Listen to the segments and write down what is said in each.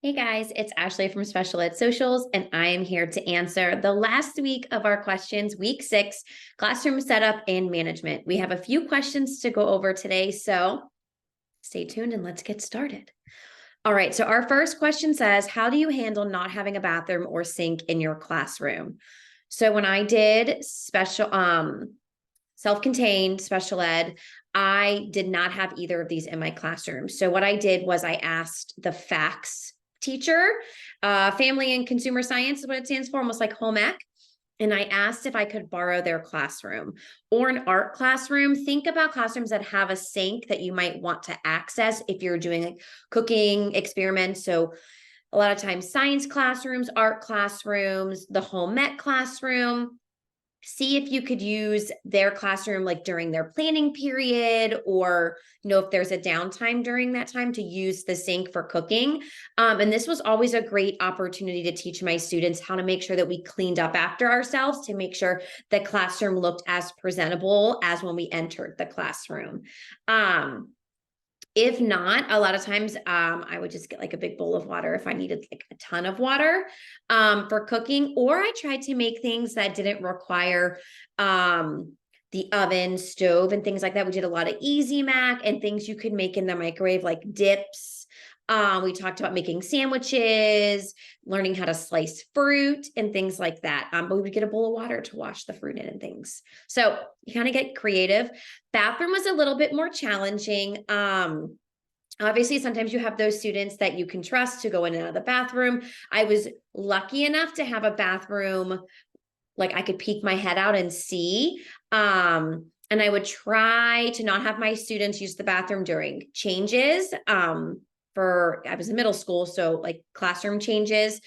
Hey guys, it's Ashley from Special Ed Socials, and I am here to answer the last week of our questions, week 6, classroom setup and management. We have a few questions to go over today, so stay tuned and let's get started. All right, so our first question says, how do you handle not having a bathroom or sink in your classroom? So when I did self-contained special ed, I did not have either of these in my classroom. So what I did was I asked the FACS teacher, Family and Consumer Science is what it stands for, almost like home ec. And I asked if I could borrow their classroom or an art classroom. Think about classrooms that have a sink that you might want to access if you're doing like cooking experiments. So a lot of times science classrooms, art classrooms, the home ec classroom. See if you could use their classroom like during their planning period, or if there's a downtime during that time to use the sink for cooking. And this was always a great opportunity to teach my students how to make sure that we cleaned up after ourselves, to make sure the classroom looked as presentable as when we entered the classroom. If not, a lot of times I would just get like a big bowl of water if I needed like a ton of water for cooking, or I tried to make things that didn't require the oven, stove, and things like that. We did a lot of Easy Mac and things you could make in the microwave, like dips. We talked about making sandwiches, learning how to slice fruit and things like that. But we would get a bowl of water to wash the fruit in and things. So you kind of get creative. Bathroom was a little bit more challenging. Obviously, sometimes you have those students that you can trust to go in and out of the bathroom. I was lucky enough to have a bathroom like I could peek my head out and see. And I would try to not have my students use the bathroom during changes. I was in middle school, so like classroom changes,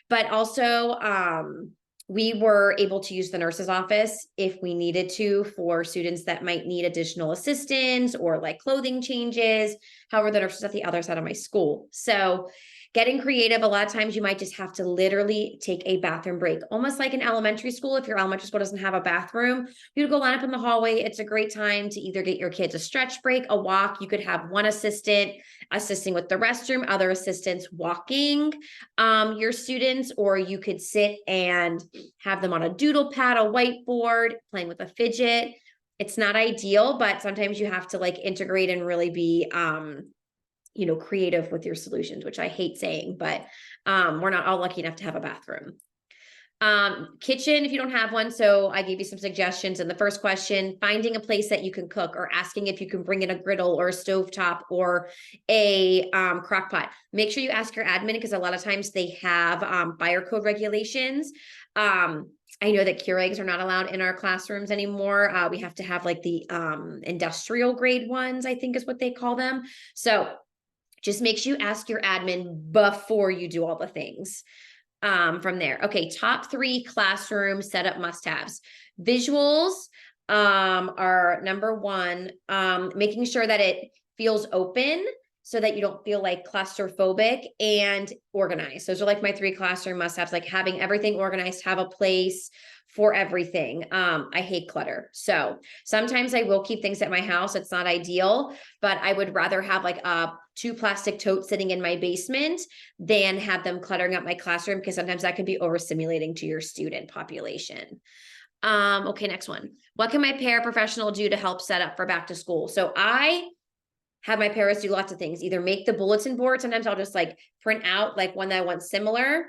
but also we were able to use the nurse's office if we needed to for students that might need additional assistance or like clothing changes. However, the nurse was at the other side of my school. So getting creative, a lot of times you might just have to literally take a bathroom break, almost like in elementary school. If your elementary school doesn't have a bathroom, you go line up in the hallway. It's a great time to either get your kids a stretch break, a walk. You could have one assistant assisting with the restroom, other assistants walking your students, or you could sit and have them on a doodle pad, a whiteboard, playing with a fidget. It's not ideal, but sometimes you have to like integrate and really be creative with your solutions, which I hate saying, but we're not all lucky enough to have a bathroom. Kitchen, if you don't have one. So I gave you some suggestions in the first question: finding a place that you can cook, or asking if you can bring in a griddle or a stovetop or a crock pot. Make sure you ask your admin, because a lot of times they have fire code regulations. I know that Keurigs are not allowed in our classrooms anymore. We have to have like the industrial grade ones, I think is what they call them. So just make sure you ask your admin before you do all the things from there. Okay, top 3 classroom setup must-haves. Visuals are number 1. Making sure that it feels open so that you don't feel like claustrophobic, and organized. Those are like my 3 classroom must-haves, like having everything organized, have a place for everything. I hate clutter. So sometimes I will keep things at my house. It's not ideal, but I would rather have like 2 plastic totes sitting in my basement than have them cluttering up my classroom, because sometimes that can be overstimulating to your student population. Okay, next one. What can my paraprofessional do to help set up for back to school? So I have my paras do lots of things, either make the bulletin board. Sometimes I'll just like print out like one that I want similar.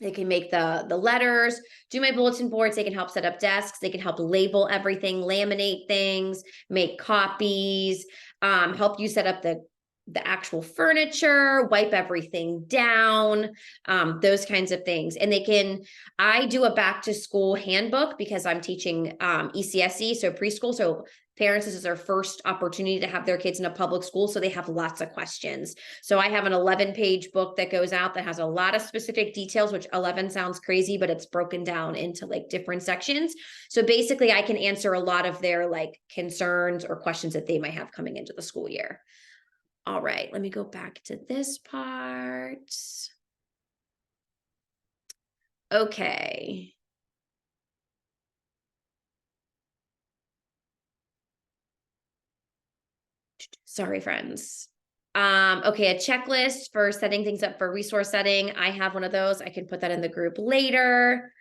They can make the letters, do my bulletin boards. They can help set up desks. They can help label everything, laminate things, make copies, help you set up the actual furniture, wipe everything down, those kinds of things. And I do a back to school handbook because I'm teaching ECSE, so preschool. So parents, this is their first opportunity to have their kids in a public school, so they have lots of questions. So I have an 11-page book that goes out that has a lot of specific details, which 11 sounds crazy, but it's broken down into like different sections. So basically I can answer a lot of their like concerns or questions that they might have coming into the school year. All right, let me go back to this part. Okay. Sorry, friends. Okay, a checklist for setting things up for resource setting. I have one of those. I can put that in the group later.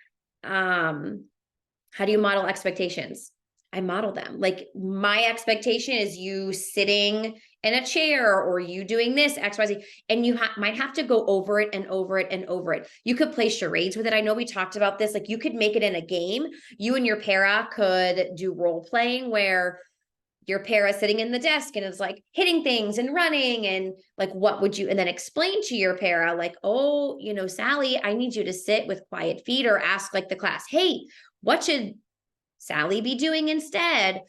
How do you model expectations? I model them. Like my expectation is you sitting in a chair or you doing this XYZ, and you might have to go over it and over it and over it. You could play charades with it. I know we talked about this. Like you could make it in a game. You and your para could do role playing where your para sitting in the desk and is like hitting things and running and like, what would you, and then explain to your para like, oh, you know, Sally, I need you to sit with quiet feet, or ask like the class, hey, what should Sally be doing instead?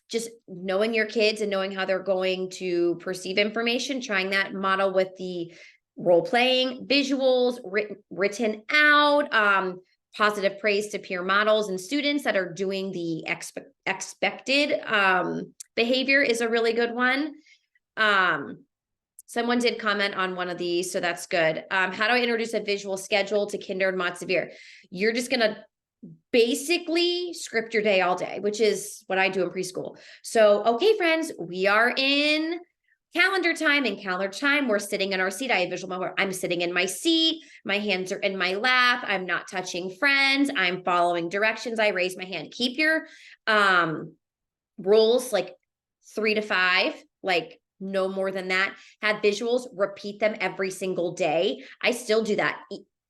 Just knowing your kids and knowing how they're going to perceive information, trying that model with the role playing, visuals, written out, positive praise to peer models and students that are doing the expected behavior is a really good one. Someone did comment on one of these, so that's good. How do I introduce a visual schedule to kinder and Mont Severe? You're just going to basically script your day all day, which is what I do in preschool. So, okay, friends, we are in calendar time. In calendar time, we're sitting in our seat. I have visual moment. I'm sitting in my seat. My hands are in my lap. I'm not touching friends. I'm following directions. I raise my hand. Keep your rules like 3 to 5, like no more than that. Have visuals, repeat them every single day. I still do that.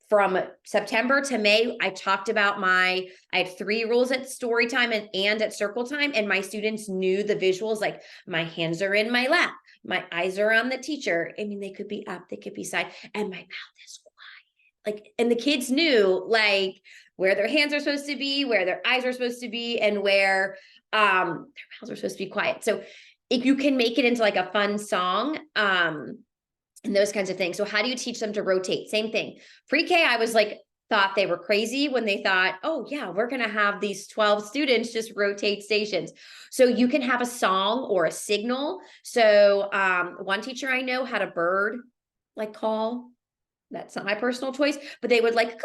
From September to May, I talked about I had 3 rules at story time and at circle time, and my students knew the visuals, like my hands are in my lap, my eyes are on the teacher. I mean, they could be up, they could be side, and my mouth is quiet. Like, and the kids knew like where their hands are supposed to be, where their eyes are supposed to be, and where their mouths are supposed to be quiet. So if you can make it into like a fun song, and those kinds of things. So how do you teach them to rotate? Same thing. Pre-K, I was like, thought they were crazy when they thought, oh yeah, we're going to have these 12 students just rotate stations. So you can have a song or a signal. So one teacher I know had a bird like call. That's not my personal choice, but they would like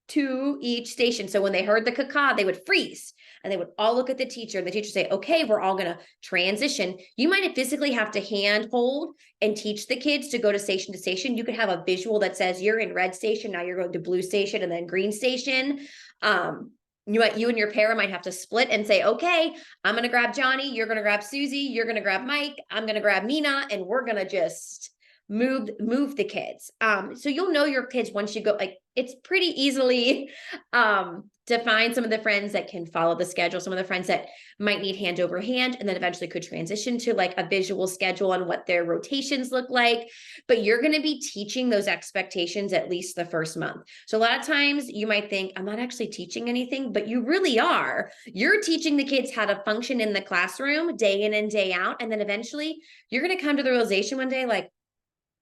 to each station. So when they heard the caca, they would freeze and they would all look at the teacher, and the teacher say, okay, we're all going to transition. You might physically have to hand hold and teach the kids to go to station. You could have a visual that says you're in red station, now you're going to blue station and then green station. You and your para might have to split and say, okay, I'm going to grab Johnny, you're going to grab Susie, you're going to grab Mike, I'm going to grab Nina, and we're going to just move the kids. So you'll know your kids once you go, like it's pretty easily to find some of the friends that can follow the schedule, some of the friends that might need hand over hand, and then eventually could transition to like a visual schedule on what their rotations look like. But you're going to be teaching those expectations at least the first month. So a lot of times you might think, I'm not actually teaching anything, but you really are. You're teaching the kids how to function in the classroom day in and day out. And then eventually you're going to come to the realization one day, like,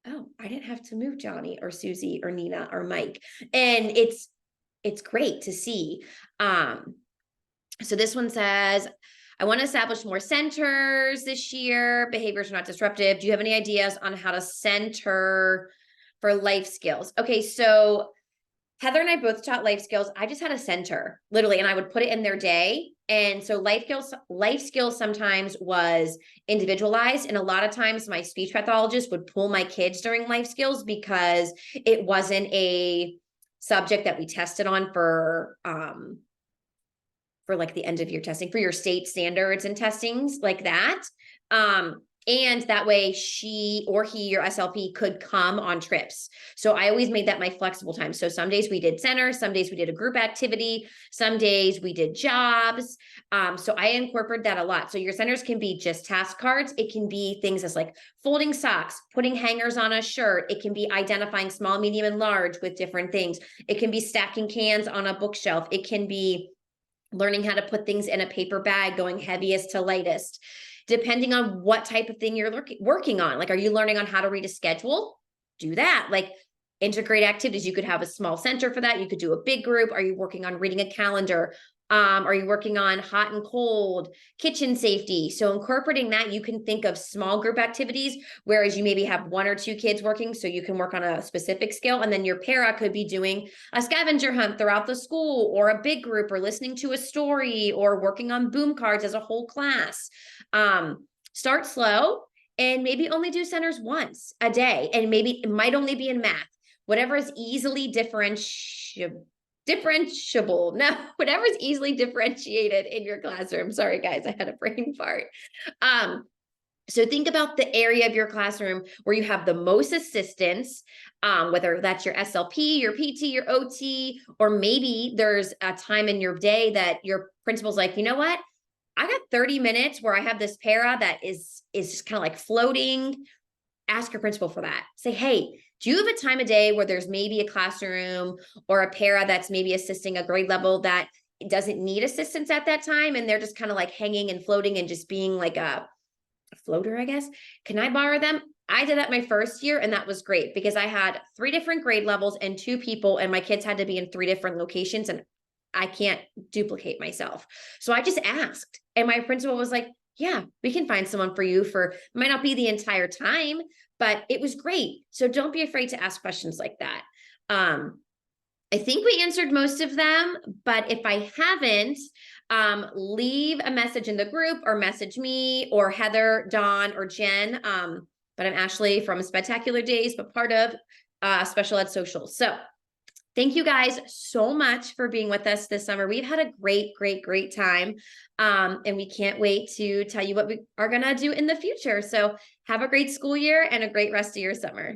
oh, I didn't have to move Johnny or Susie or Nina or Mike. And it's great to see. So this one says, I want to establish more centers this year. Behaviors are not disruptive. Do you have any ideas on how to center for life skills? Okay, so Heather and I both taught life skills. I just had a center, literally, and I would put it in their day. And so life skills sometimes was individualized. And a lot of times my speech pathologist would pull my kids during life skills because it wasn't a subject that we tested on for like the end of year testing for your state standards and testings like that. And that way she or he, your SLP, could come on trips. So I always made that my flexible time. So some days we did center, some days we did a group activity, some days we did jobs. So I incorporated that a lot. So your centers can be just task cards. It can be things as like folding socks, putting hangers on a shirt. It can be identifying small, medium, and large with different things. It can be stacking cans on a bookshelf. It can be learning how to put things in a paper bag, going heaviest to lightest. Depending on what type of thing you're working on. Like, are you learning on how to read a schedule? Do that. Like, integrate activities. You could have a small center for that. You could do a big group. Are you working on reading a calendar? Are you working on hot and cold, kitchen safety? So incorporating that, you can think of small group activities, whereas you maybe have 1 or 2 kids working, so you can work on a specific skill. And then your para could be doing a scavenger hunt throughout the school, or a big group, or listening to a story, or working on boom cards as a whole class. Start slow and maybe only do centers once a day. And maybe it might only be in math, whatever is easily differentiable. No, whatever is easily differentiated in your classroom. Sorry, guys, I had a brain fart. So think about the area of your classroom where you have the most assistance, whether that's your SLP, your PT, your OT, or maybe there's a time in your day that your principal's like, you know what? I got 30 minutes where I have this para that is just kind of like floating. Ask your principal for that. Say, hey, do you have a time of day where there's maybe a classroom or a para that's maybe assisting a grade level that doesn't need assistance at that time, and they're just kind of like hanging and floating and just being like a floater, I guess. Can I borrow them? I did that my first year, and that was great because I had 3 different grade levels and 2 people, and my kids had to be in 3 different locations, and I can't duplicate myself. So I just asked, and my principal was like, yeah, we can find someone for you for, might not be the entire time, but it was great. So don't be afraid to ask questions like that. I think we answered most of them, but if I haven't, leave a message in the group or message me or Heather, Dawn, or Jen. But I'm Ashley from Spectacular Days, but part of Special Ed Social. So thank you guys so much for being with us this summer. We've had a great time. And we can't wait to tell you what we are going to do in the future. So have a great school year and a great rest of your summer.